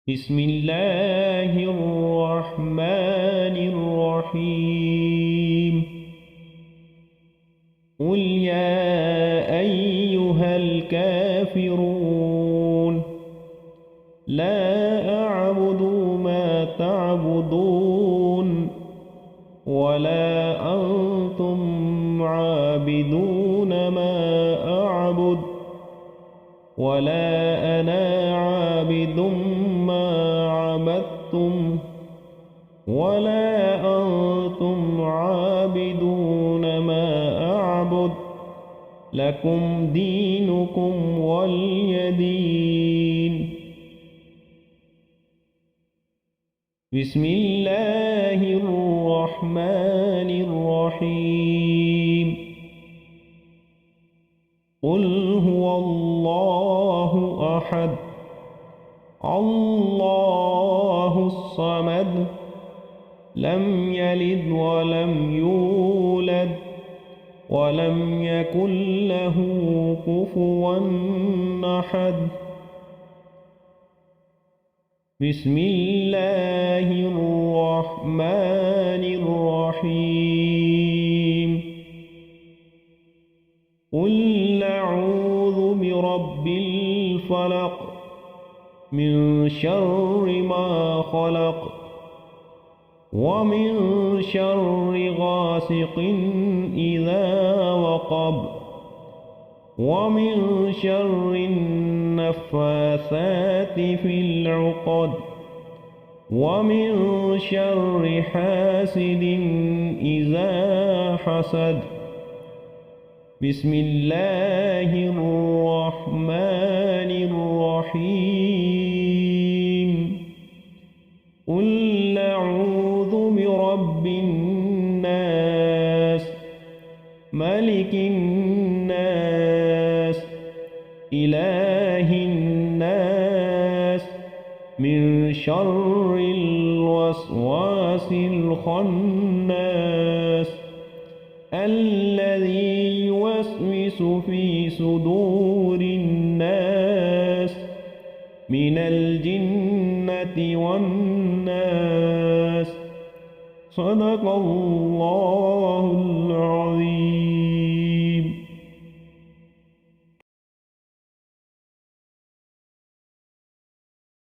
بسم الله الرحمن الرحيم. قل يا أيها الكافرون لا أعبد ما تعبدون ولا أنتم عابدون ما أعبد ولا أنا عابد ما عبدتم ولا أنتم عابدون ما أعبد لكم دينكم ولي دين. بسم الله الرحمن الرحيم. قل هو الله أحد الله الصمد لم يلد ولم يولد ولم يكن له كفوا أحد. بسم الله الرحمن الرحيم. قل أعوذ برب الفلق من شر ما خلق ومن شر غاسق إذا وقب ومن شر النفاثات في العقد ومن شر حاسد إذا حسد. بسم الله الرحمن الرحيم. قل أعوذ برب الناس ملك الناس إله الناس من شر الوسواس الخناس الذي يوسوس في صدور الناس من الجنة والناس. صدق الله العظيم.